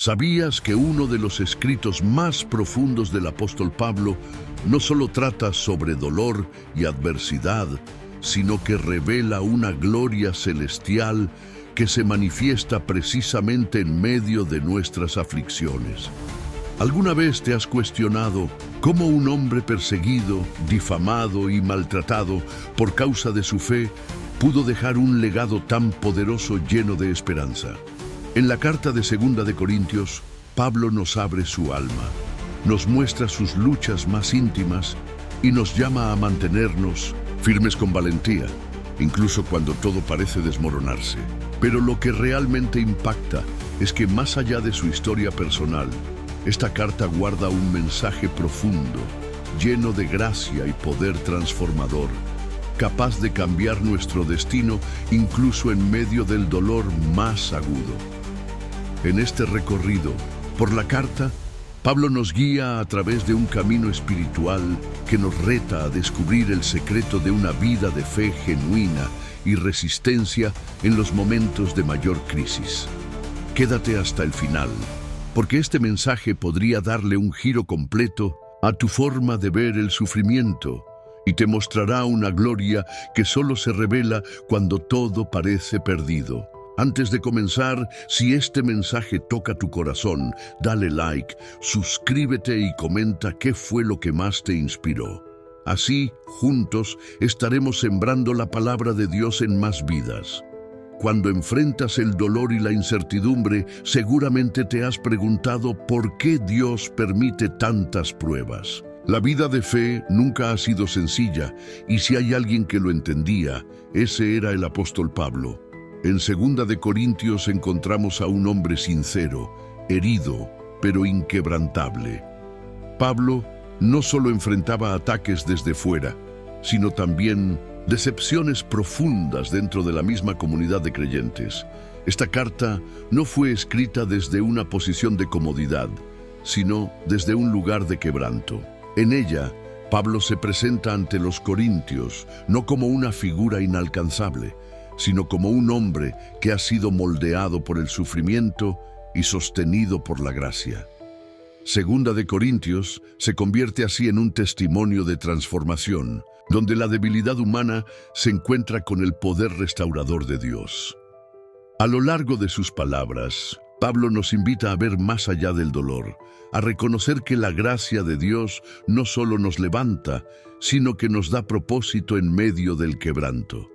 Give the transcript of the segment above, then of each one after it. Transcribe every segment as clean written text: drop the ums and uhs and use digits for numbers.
¿Sabías que uno de los escritos más profundos del apóstol Pablo no solo trata sobre dolor y adversidad, sino que revela una gloria celestial que se manifiesta precisamente en medio de nuestras aflicciones? ¿Alguna vez te has cuestionado cómo un hombre perseguido, difamado y maltratado por causa de su fe pudo dejar un legado tan poderoso lleno de esperanza? En la carta de 2 de Corintios, Pablo nos abre su alma, nos muestra sus luchas más íntimas y nos llama a mantenernos firmes con valentía, incluso cuando todo parece desmoronarse. Pero lo que realmente impacta es que más allá de su historia personal, esta carta guarda un mensaje profundo, lleno de gracia y poder transformador, capaz de cambiar nuestro destino incluso en medio del dolor más agudo. En este recorrido por la carta, Pablo nos guía a través de un camino espiritual que nos reta a descubrir el secreto de una vida de fe genuina y resistencia en los momentos de mayor crisis. Quédate hasta el final, porque este mensaje podría darle un giro completo a tu forma de ver el sufrimiento y te mostrará una gloria que solo se revela cuando todo parece perdido. Antes de comenzar, si este mensaje toca tu corazón, dale like, suscríbete y comenta qué fue lo que más te inspiró. Así, juntos, estaremos sembrando la palabra de Dios en más vidas. Cuando enfrentas el dolor y la incertidumbre, seguramente te has preguntado por qué Dios permite tantas pruebas. La vida de fe nunca ha sido sencilla, y si hay alguien que lo entendía, ese era el apóstol Pablo. En 2 de Corintios encontramos a un hombre sincero, herido, pero inquebrantable. Pablo no solo enfrentaba ataques desde fuera, sino también decepciones profundas dentro de la misma comunidad de creyentes. Esta carta no fue escrita desde una posición de comodidad, sino desde un lugar de quebranto. En ella, Pablo se presenta ante los corintios no como una figura inalcanzable, sino como un hombre que ha sido moldeado por el sufrimiento y sostenido por la gracia. 2 de Corintios se convierte así en un testimonio de transformación, donde la debilidad humana se encuentra con el poder restaurador de Dios. A lo largo de sus palabras, Pablo nos invita a ver más allá del dolor, a reconocer que la gracia de Dios no solo nos levanta, sino que nos da propósito en medio del quebranto.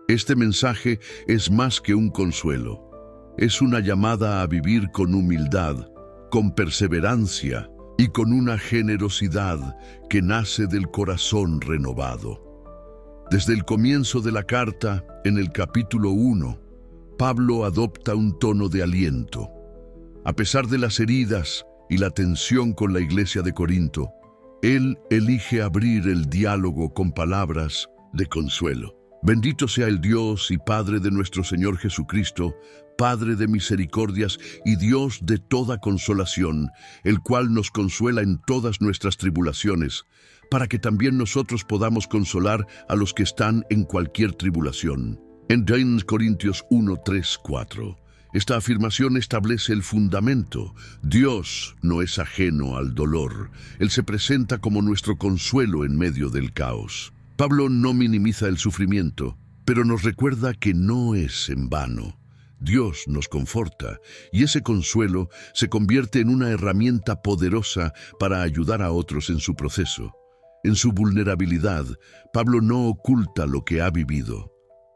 Este mensaje es más que un consuelo. Es una llamada a vivir con humildad, con perseverancia y con una generosidad que nace del corazón renovado. Desde el comienzo de la carta, en el capítulo 1, Pablo adopta un tono de aliento. A pesar de las heridas y la tensión con la iglesia de Corinto, él elige abrir el diálogo con palabras de consuelo. Bendito sea el Dios y Padre de nuestro Señor Jesucristo, Padre de misericordias y Dios de toda consolación, el cual nos consuela en todas nuestras tribulaciones, para que también nosotros podamos consolar a los que están en cualquier tribulación. En 2 Corintios 1, 3, 4. Esta afirmación establece el fundamento. Dios no es ajeno al dolor. Él se presenta como nuestro consuelo en medio del caos. Pablo no minimiza el sufrimiento, pero nos recuerda que no es en vano. Dios nos conforta, y ese consuelo se convierte en una herramienta poderosa para ayudar a otros en su proceso. En su vulnerabilidad, Pablo no oculta lo que ha vivido.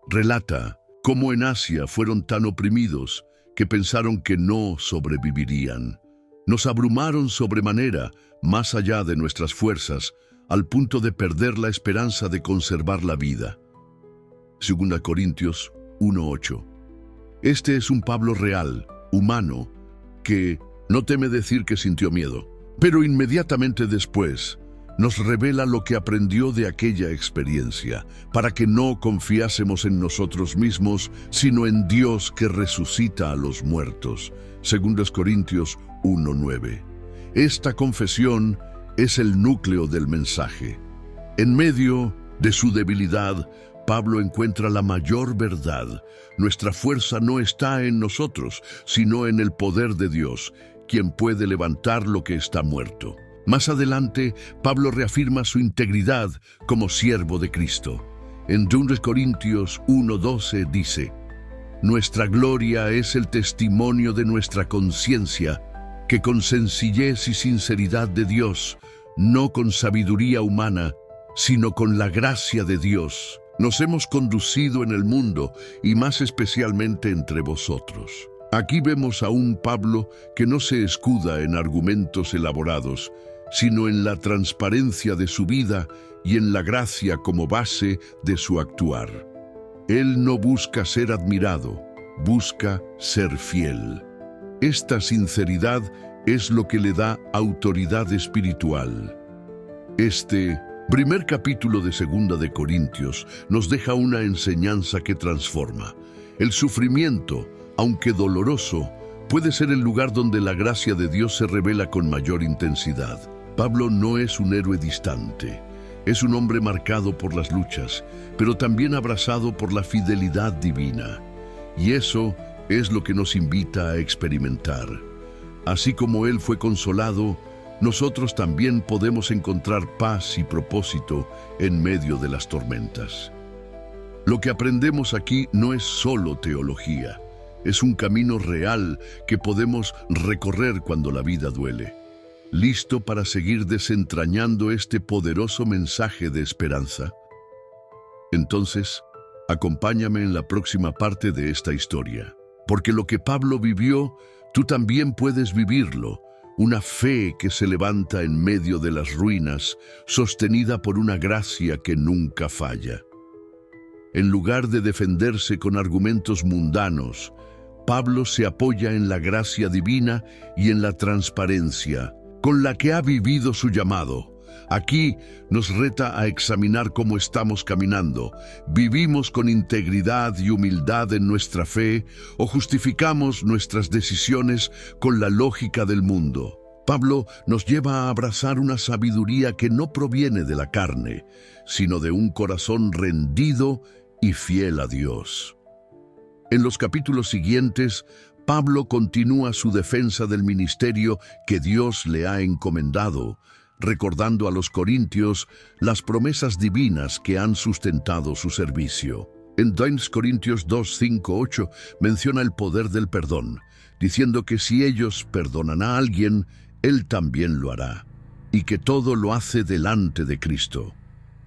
Relata cómo en Asia fueron tan oprimidos que pensaron que no sobrevivirían. Nos abrumaron sobremanera, más allá de nuestras fuerzas, al punto de perder la esperanza de conservar la vida. 2 Corintios 1:8. Este es un Pablo real, humano, que no teme decir que sintió miedo, pero inmediatamente después nos revela lo que aprendió de aquella experiencia, para que no confiásemos en nosotros mismos, sino en Dios que resucita a los muertos. 2 Corintios 1:9. Esta confesión es el núcleo del mensaje. En medio de su debilidad, Pablo encuentra la mayor verdad. Nuestra fuerza no está en nosotros, sino en el poder de Dios, quien puede levantar lo que está muerto. Más adelante, Pablo reafirma su integridad como siervo de Cristo. En 2 Corintios 1:12 dice: «Nuestra gloria es el testimonio de nuestra conciencia, que con sencillez y sinceridad de Dios, no con sabiduría humana, sino con la gracia de Dios, nos hemos conducido en el mundo y más especialmente entre vosotros». Aquí vemos a un Pablo que no se escuda en argumentos elaborados, sino en la transparencia de su vida y en la gracia como base de su actuar. Él no busca ser admirado, busca ser fiel. Esta sinceridad es lo que le da autoridad espiritual. Este primer capítulo de 2 de Corintios nos deja una enseñanza que transforma. El sufrimiento, aunque doloroso, puede ser el lugar donde la gracia de Dios se revela con mayor intensidad. Pablo no es un héroe distante. Es un hombre marcado por las luchas, pero también abrazado por la fidelidad divina. Y eso es lo que nos invita a experimentar. Así como él fue consolado, nosotros también podemos encontrar paz y propósito en medio de las tormentas. Lo que aprendemos aquí no es solo teología, es un camino real que podemos recorrer cuando la vida duele. ¿Listo para seguir desentrañando este poderoso mensaje de esperanza? Entonces, acompáñame en la próxima parte de esta historia, porque lo que Pablo vivió, tú también puedes vivirlo. Una fe que se levanta en medio de las ruinas, sostenida por una gracia que nunca falla. En lugar de defenderse con argumentos mundanos, Pablo se apoya en la gracia divina y en la transparencia con la que ha vivido su llamado. Aquí nos reta a examinar cómo estamos caminando. ¿Vivimos con integridad y humildad en nuestra fe o justificamos nuestras decisiones con la lógica del mundo? Pablo nos lleva a abrazar una sabiduría que no proviene de la carne, sino de un corazón rendido y fiel a Dios. En los capítulos siguientes, Pablo continúa su defensa del ministerio que Dios le ha encomendado, recordando a los corintios las promesas divinas que han sustentado su servicio. En 2 Corintios 2, 5, 8 menciona el poder del perdón, diciendo que si ellos perdonan a alguien, Él también lo hará, y que todo lo hace delante de Cristo.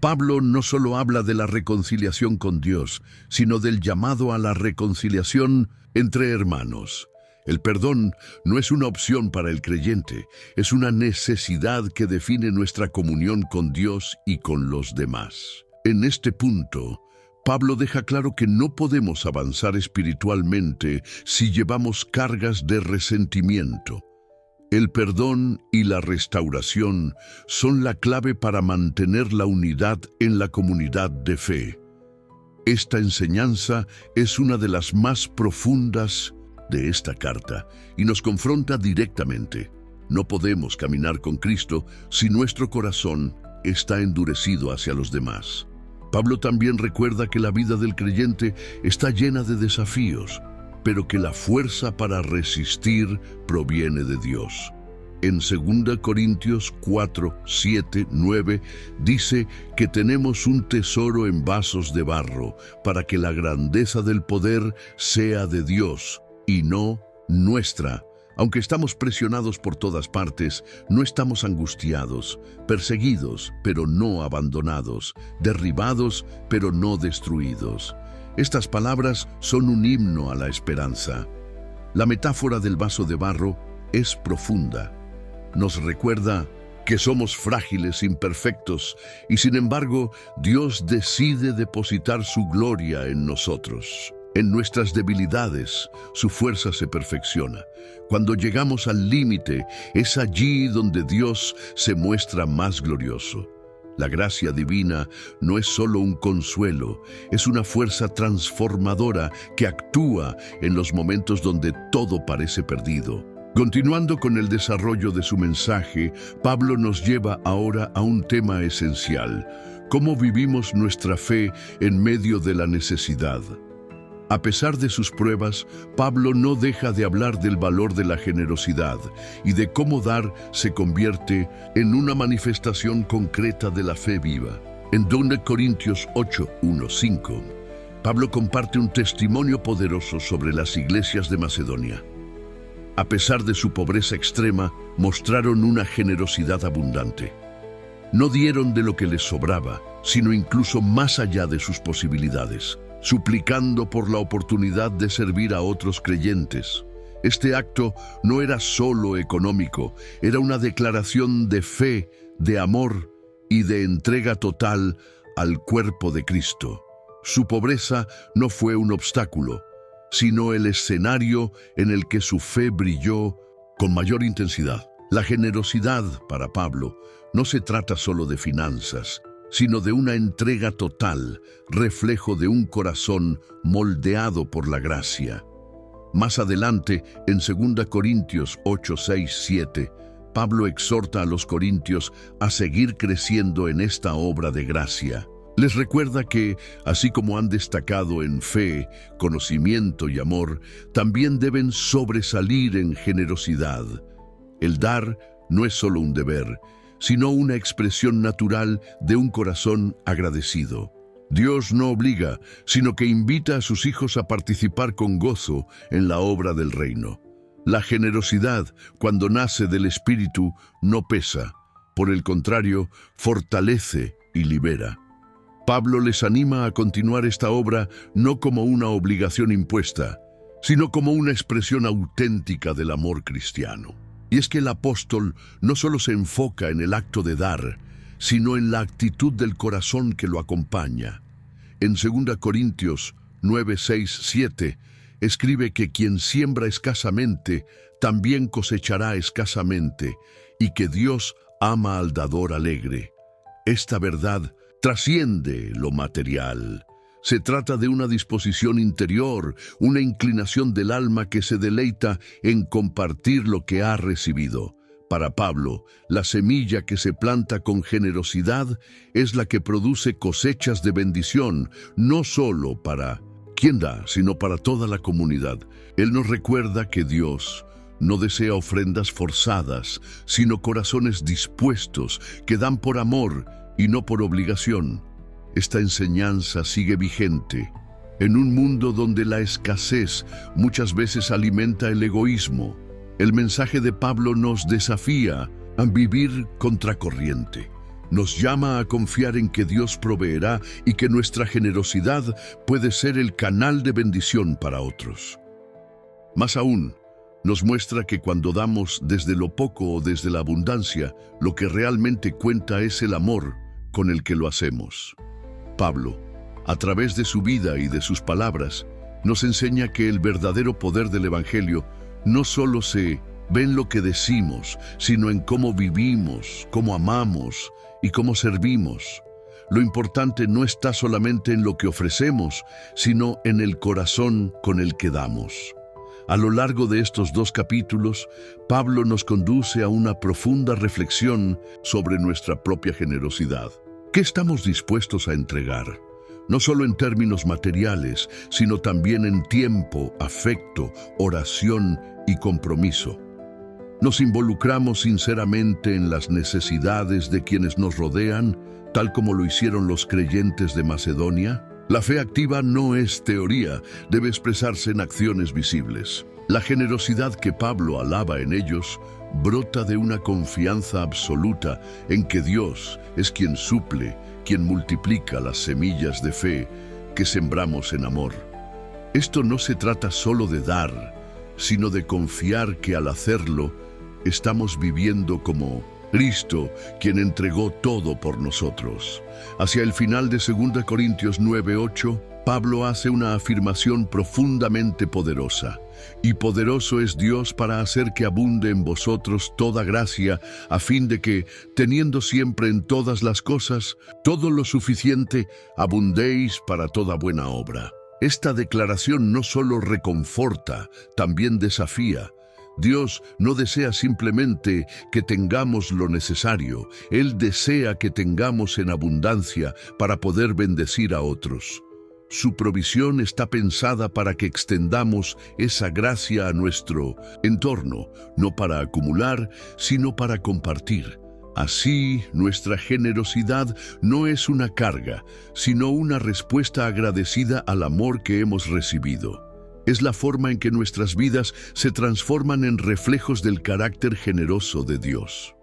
Pablo no solo habla de la reconciliación con Dios, sino del llamado a la reconciliación entre hermanos. El perdón no es una opción para el creyente, es una necesidad que define nuestra comunión con Dios y con los demás. En este punto, Pablo deja claro que no podemos avanzar espiritualmente si llevamos cargas de resentimiento. El perdón y la restauración son la clave para mantener la unidad en la comunidad de fe. Esta enseñanza es una de las más profundas de esta carta y nos confronta directamente. No podemos caminar con Cristo si nuestro corazón está endurecido hacia los demás. Pablo también recuerda que la vida del creyente está llena de desafíos, pero que la fuerza para resistir proviene de Dios. En 2 Corintios 4, 7, 9 dice que tenemos un tesoro en vasos de barro para que la grandeza del poder sea de Dios y no nuestra. Aunque estamos presionados por todas partes, no estamos angustiados, perseguidos, pero no abandonados, derribados, pero no destruidos. Estas palabras son un himno a la esperanza. La metáfora del vaso de barro es profunda. Nos recuerda que somos frágiles, imperfectos, y sin embargo, Dios decide depositar su gloria en nosotros. En nuestras debilidades, su fuerza se perfecciona. Cuando llegamos al límite, es allí donde Dios se muestra más glorioso. La gracia divina no es solo un consuelo, es una fuerza transformadora que actúa en los momentos donde todo parece perdido. Continuando con el desarrollo de su mensaje, Pablo nos lleva ahora a un tema esencial: ¿cómo vivimos nuestra fe en medio de la necesidad? A pesar de sus pruebas, Pablo no deja de hablar del valor de la generosidad y de cómo dar se convierte en una manifestación concreta de la fe viva. En 2 Corintios 8, 1, 5, Pablo comparte un testimonio poderoso sobre las iglesias de Macedonia. A pesar de su pobreza extrema, mostraron una generosidad abundante. No dieron de lo que les sobraba, sino incluso más allá de sus posibilidades, suplicando por la oportunidad de servir a otros creyentes. Este acto no era solo económico, era una declaración de fe, de amor y de entrega total al cuerpo de Cristo. Su pobreza no fue un obstáculo, sino el escenario en el que su fe brilló con mayor intensidad. La generosidad, para Pablo, no se trata solo de finanzas, sino de una entrega total, reflejo de un corazón moldeado por la gracia. Más adelante, en 2 Corintios 8, 6, 7, Pablo exhorta a los corintios a seguir creciendo en esta obra de gracia. Les recuerda que, así como han destacado en fe, conocimiento y amor, también deben sobresalir en generosidad. El dar no es solo un deber, sino una expresión natural de un corazón agradecido. Dios no obliga, sino que invita a sus hijos a participar con gozo en la obra del reino. La generosidad, cuando nace del Espíritu, no pesa. Por el contrario, fortalece y libera. Pablo les anima a continuar esta obra no como una obligación impuesta, sino como una expresión auténtica del amor cristiano. Y es que el apóstol no solo se enfoca en el acto de dar, sino en la actitud del corazón que lo acompaña. En 2 Corintios 9, 6, 7, escribe que quien siembra escasamente, también cosechará escasamente, y que Dios ama al dador alegre. Esta verdad trasciende lo material. Se trata de una disposición interior, una inclinación del alma que se deleita en compartir lo que ha recibido. Para Pablo, la semilla que se planta con generosidad es la que produce cosechas de bendición, no solo para quien da, sino para toda la comunidad. Él nos recuerda que Dios no desea ofrendas forzadas, sino corazones dispuestos que dan por amor y no por obligación. Esta enseñanza sigue vigente en un mundo donde la escasez muchas veces alimenta el egoísmo. El mensaje de Pablo nos desafía a vivir contracorriente. Nos llama a confiar en que Dios proveerá y que nuestra generosidad puede ser el canal de bendición para otros. Más aún, nos muestra que cuando damos desde lo poco o desde la abundancia, lo que realmente cuenta es el amor con el que lo hacemos. Pablo, a través de su vida y de sus palabras, nos enseña que el verdadero poder del Evangelio no solo se ve en lo que decimos, sino en cómo vivimos, cómo amamos y cómo servimos. Lo importante no está solamente en lo que ofrecemos, sino en el corazón con el que damos. A lo largo de estos 2 capítulos, Pablo nos conduce a una profunda reflexión sobre nuestra propia generosidad. ¿Qué estamos dispuestos a entregar? No solo en términos materiales, sino también en tiempo, afecto, oración y compromiso. ¿Nos involucramos sinceramente en las necesidades de quienes nos rodean, tal como lo hicieron los creyentes de Macedonia? La fe activa no es teoría, debe expresarse en acciones visibles. La generosidad que Pablo alaba en ellos brota de una confianza absoluta en que Dios es quien suple, quien multiplica las semillas de fe que sembramos en amor. Esto no se trata solo de dar, sino de confiar que al hacerlo estamos viviendo como Cristo, quien entregó todo por nosotros. Hacia el final de 2 Corintios 9:8, Pablo hace una afirmación profundamente poderosa. Y poderoso es Dios para hacer que abunde en vosotros toda gracia, a fin de que, teniendo siempre en todas las cosas todo lo suficiente, abundéis para toda buena obra. Esta declaración no solo reconforta, también desafía. Dios no desea simplemente que tengamos lo necesario, Él desea que tengamos en abundancia para poder bendecir a otros. Su provisión está pensada para que extendamos esa gracia a nuestro entorno, no para acumular, sino para compartir. Así, nuestra generosidad no es una carga, sino una respuesta agradecida al amor que hemos recibido. Es la forma en que nuestras vidas se transforman en reflejos del carácter generoso de Dios.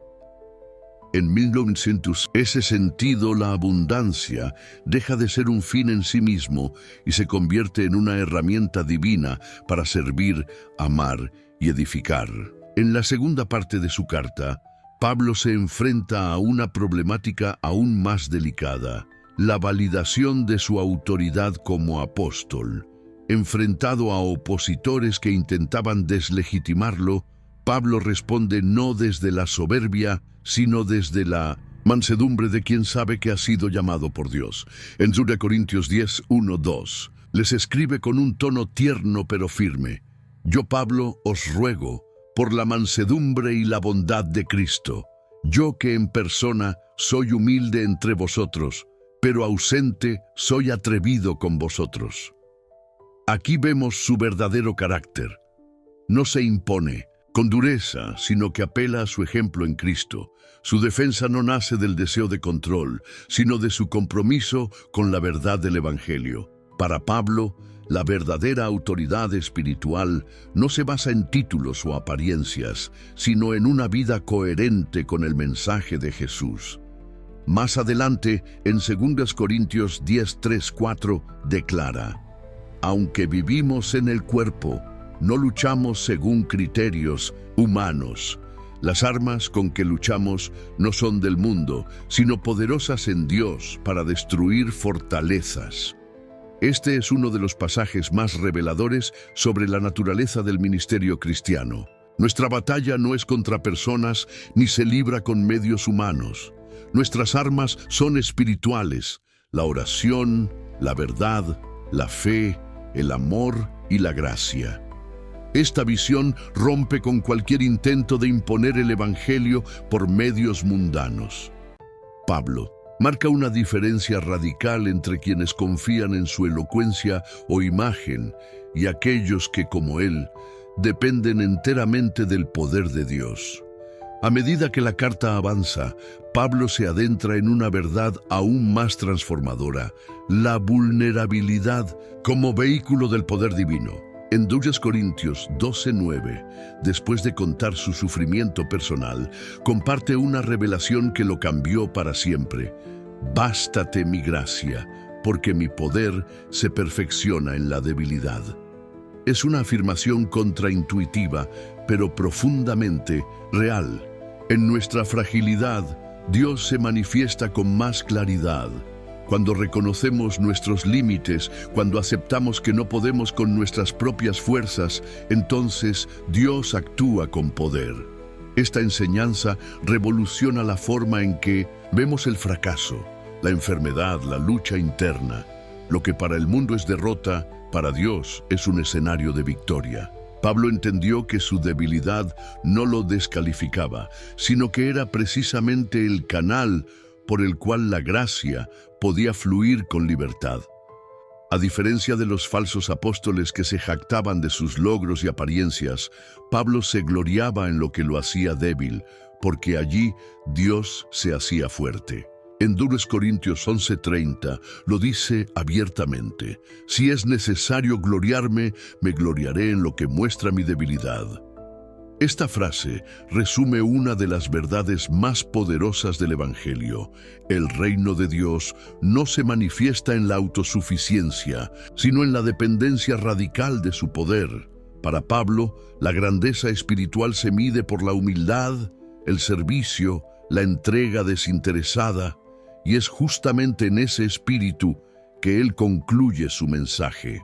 En 1900, ese sentido, la abundancia, deja de ser un fin en sí mismo y se convierte en una herramienta divina para servir, amar y edificar. En la segunda parte de su carta, Pablo se enfrenta a una problemática aún más delicada: la validación de su autoridad como apóstol. Enfrentado a opositores que intentaban deslegitimarlo, Pablo responde no desde la soberbia, sino desde la mansedumbre de quien sabe que ha sido llamado por Dios. En 2 Corintios 10, 1-2, les escribe con un tono tierno pero firme: Yo, Pablo, os ruego, por la mansedumbre y la bondad de Cristo, yo que en persona soy humilde entre vosotros, pero ausente soy atrevido con vosotros. Aquí vemos su verdadero carácter. No se impone con dureza, sino que apela a su ejemplo en Cristo. Su defensa no nace del deseo de control, sino de su compromiso con la verdad del Evangelio. Para Pablo, la verdadera autoridad espiritual no se basa en títulos o apariencias, sino en una vida coherente con el mensaje de Jesús. Más adelante, en 2 Corintios 10, 3, 4, declara: Aunque vivimos en el cuerpo, no luchamos según criterios humanos. Las armas con que luchamos no son del mundo, sino poderosas en Dios para destruir fortalezas. Este es uno de los pasajes más reveladores sobre la naturaleza del ministerio cristiano. Nuestra batalla no es contra personas ni se libra con medios humanos. Nuestras armas son espirituales: la oración, la verdad, la fe, el amor y la gracia. Esta visión rompe con cualquier intento de imponer el Evangelio por medios mundanos. Pablo marca una diferencia radical entre quienes confían en su elocuencia o imagen y aquellos que, como él, dependen enteramente del poder de Dios. A medida que la carta avanza, Pablo se adentra en una verdad aún más transformadora: la vulnerabilidad como vehículo del poder divino. En 2 Corintios 12:9, después de contar su sufrimiento personal, comparte una revelación que lo cambió para siempre: Bástate mi gracia, porque mi poder se perfecciona en la debilidad. Es una afirmación contraintuitiva, pero profundamente real. En nuestra fragilidad, Dios se manifiesta con más claridad. Cuando reconocemos nuestros límites, cuando aceptamos que no podemos con nuestras propias fuerzas, entonces Dios actúa con poder. Esta enseñanza revoluciona la forma en que vemos el fracaso, la enfermedad, la lucha interna. Lo que para el mundo es derrota, para Dios es un escenario de victoria. Pablo entendió que su debilidad no lo descalificaba, sino que era precisamente el canal por el cual la gracia podía fluir con libertad. A diferencia de los falsos apóstoles que se jactaban de sus logros y apariencias, Pablo se gloriaba en lo que lo hacía débil, porque allí Dios se hacía fuerte. En 2 Corintios 11:30 lo dice abiertamente: Si es necesario gloriarme, me gloriaré en lo que muestra mi debilidad. Esta frase resume una de las verdades más poderosas del Evangelio. El reino de Dios no se manifiesta en la autosuficiencia, sino en la dependencia radical de su poder. Para Pablo, la grandeza espiritual se mide por la humildad, el servicio, la entrega desinteresada, y es justamente en ese espíritu que él concluye su mensaje.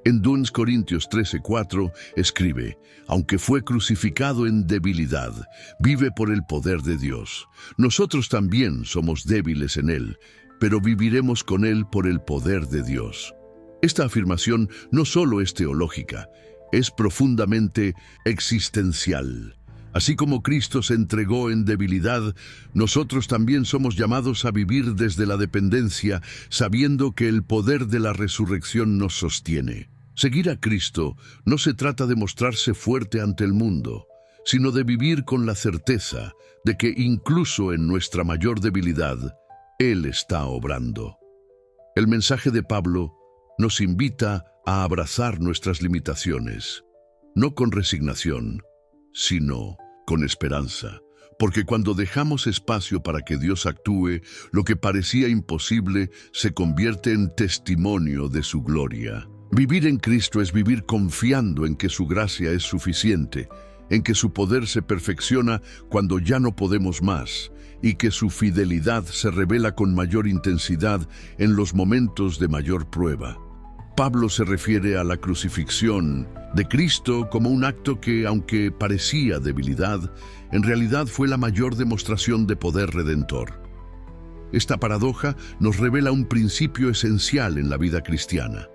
En 2 Corintios 13:4 escribe: Aunque fue crucificado en debilidad, vive por el poder de Dios. Nosotros también somos débiles en él, pero viviremos con él por el poder de Dios. Esta afirmación no solo es teológica, es profundamente existencial. Así como Cristo se entregó en debilidad, nosotros también somos llamados a vivir desde la dependencia, sabiendo que el poder de la resurrección nos sostiene. Seguir a Cristo no se trata de mostrarse fuerte ante el mundo, sino de vivir con la certeza de que incluso en nuestra mayor debilidad, Él está obrando. El mensaje de Pablo nos invita a abrazar nuestras limitaciones, no con resignación, sino con esperanza. Porque cuando dejamos espacio para que Dios actúe, lo que parecía imposible se convierte en testimonio de su gloria. Vivir en Cristo es vivir confiando en que su gracia es suficiente, en que su poder se perfecciona cuando ya no podemos más, y que su fidelidad se revela con mayor intensidad en los momentos de mayor prueba. Pablo se refiere a la crucifixión de Cristo como un acto que, aunque parecía debilidad, en realidad fue la mayor demostración de poder redentor. Esta paradoja nos revela un principio esencial en la vida cristiana.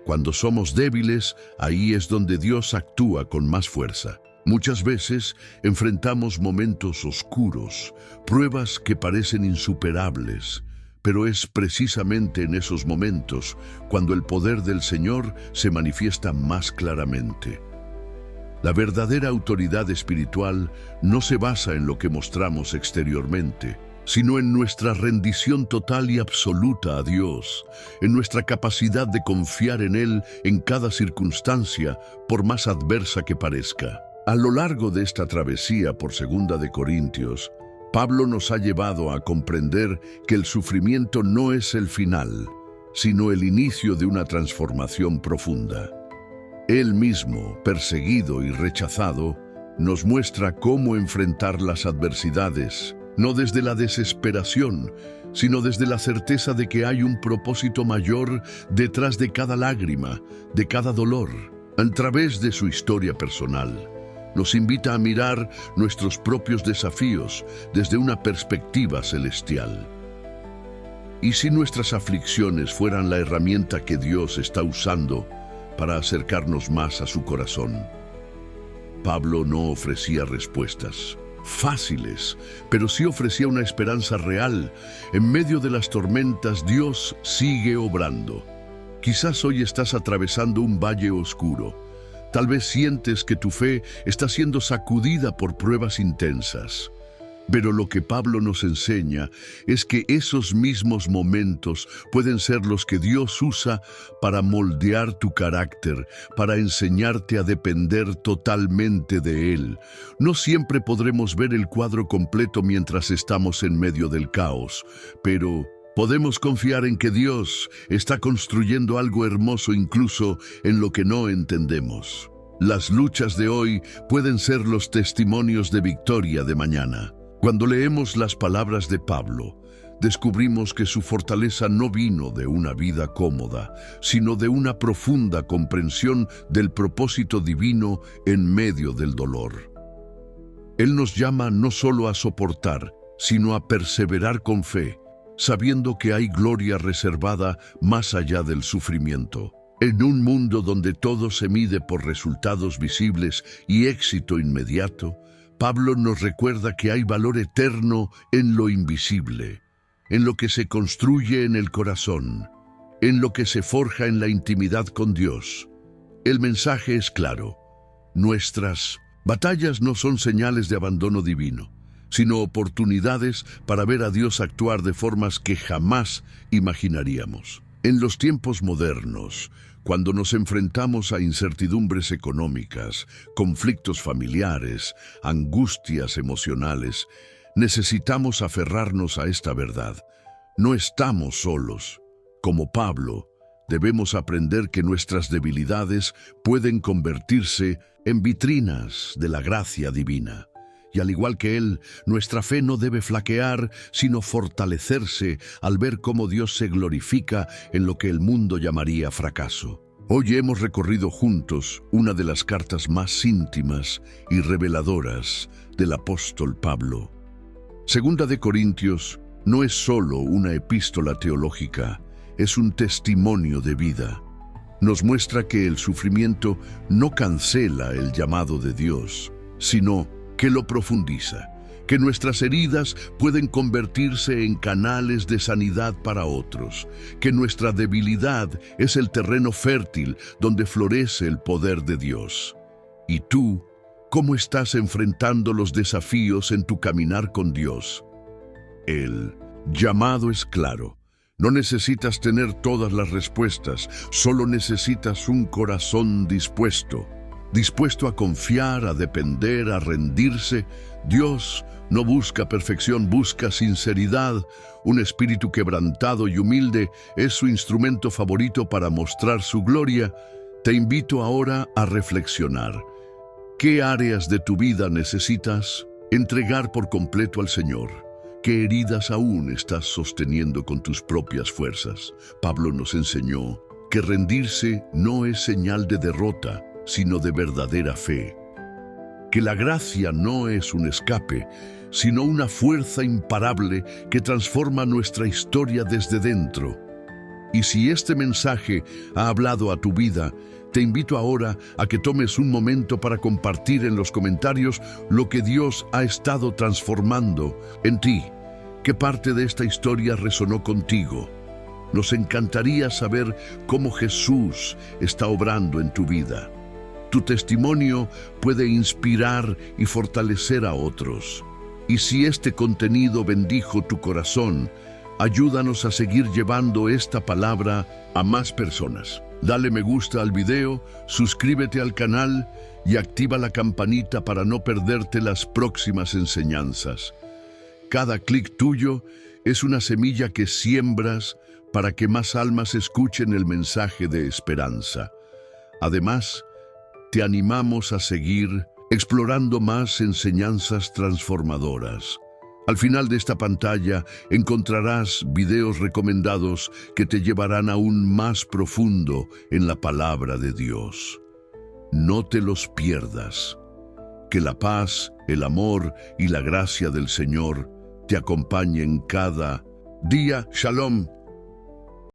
Cuando somos débiles, ahí es donde Dios actúa con más fuerza. Muchas veces enfrentamos momentos oscuros, pruebas que parecen insuperables, pero es precisamente en esos momentos cuando el poder del Señor se manifiesta más claramente. La verdadera autoridad espiritual no se basa en lo que mostramos exteriormente, sino en nuestra rendición total y absoluta a Dios, en nuestra capacidad de confiar en Él en cada circunstancia, por más adversa que parezca. A lo largo de esta travesía por 2 de Corintios, Pablo nos ha llevado a comprender que el sufrimiento no es el final, sino el inicio de una transformación profunda. Él mismo, perseguido y rechazado, nos muestra cómo enfrentar las adversidades, no desde la desesperación, sino desde la certeza de que hay un propósito mayor detrás de cada lágrima, de cada dolor. A través de su historia personal, nos invita a mirar nuestros propios desafíos desde una perspectiva celestial. ¿Y si nuestras aflicciones fueran la herramienta que Dios está usando para acercarnos más a su corazón? Pablo no ofrecía respuestas fáciles, pero sí ofrecía una esperanza real. En medio de las tormentas, Dios sigue obrando. Quizás hoy estás atravesando un valle oscuro. Tal vez sientes que tu fe está siendo sacudida por pruebas intensas. Pero lo que Pablo nos enseña es que esos mismos momentos pueden ser los que Dios usa para moldear tu carácter, para enseñarte a depender totalmente de Él. No siempre podremos ver el cuadro completo mientras estamos en medio del caos, pero podemos confiar en que Dios está construyendo algo hermoso incluso en lo que no entendemos. Las luchas de hoy pueden ser los testimonios de victoria de mañana. Cuando leemos las palabras de Pablo, descubrimos que su fortaleza no vino de una vida cómoda, sino de una profunda comprensión del propósito divino en medio del dolor. Él nos llama no solo a soportar, sino a perseverar con fe, sabiendo que hay gloria reservada más allá del sufrimiento. En un mundo donde todo se mide por resultados visibles y éxito inmediato, Pablo nos recuerda que hay valor eterno en lo invisible, en lo que se construye en el corazón, en lo que se forja en la intimidad con Dios. El mensaje es claro: nuestras batallas no son señales de abandono divino, sino oportunidades para ver a Dios actuar de formas que jamás imaginaríamos. En los tiempos modernos, cuando nos enfrentamos a incertidumbres económicas, conflictos familiares, angustias emocionales, necesitamos aferrarnos a esta verdad. No estamos solos. Como Pablo, debemos aprender que nuestras debilidades pueden convertirse en vitrinas de la gracia divina. Y al igual que Él, nuestra fe no debe flaquear, sino fortalecerse al ver cómo Dios se glorifica en lo que el mundo llamaría fracaso. Hoy hemos recorrido juntos una de las cartas más íntimas y reveladoras del apóstol Pablo. 2 de Corintios no es solo una epístola teológica, es un testimonio de vida. Nos muestra que el sufrimiento no cancela el llamado de Dios, sino que lo profundiza, que nuestras heridas pueden convertirse en canales de sanidad para otros, que nuestra debilidad es el terreno fértil donde florece el poder de Dios. ¿Y tú, cómo estás enfrentando los desafíos en tu caminar con Dios? El llamado es claro. No necesitas tener todas las respuestas, solo necesitas un corazón dispuesto a confiar, a depender, a rendirse. Dios no busca perfección, busca sinceridad. Un espíritu quebrantado y humilde es su instrumento favorito para mostrar su gloria. Te invito ahora a reflexionar. ¿Qué áreas de tu vida necesitas entregar por completo al Señor? ¿Qué heridas aún estás sosteniendo con tus propias fuerzas? Pablo nos enseñó que rendirse no es señal de derrota, sino de verdadera fe. Que la gracia no es un escape, sino una fuerza imparable que transforma nuestra historia desde dentro. Y si este mensaje ha hablado a tu vida, te invito ahora a que tomes un momento para compartir en los comentarios lo que Dios ha estado transformando en ti. ¿Qué parte de esta historia resonó contigo? Nos encantaría saber cómo Jesús está obrando en tu vida. Tu testimonio puede inspirar y fortalecer a otros. Y si este contenido bendijo tu corazón, ayúdanos a seguir llevando esta palabra a más personas. Dale me gusta al video, suscríbete al canal y activa la campanita para no perderte las próximas enseñanzas. Cada clic tuyo es una semilla que siembras para que más almas escuchen el mensaje de esperanza. Además, te animamos a seguir explorando más enseñanzas transformadoras. Al final de esta pantalla encontrarás videos recomendados que te llevarán aún más profundo en la palabra de Dios. No te los pierdas. Que la paz, el amor y la gracia del Señor te acompañen cada día. Shalom.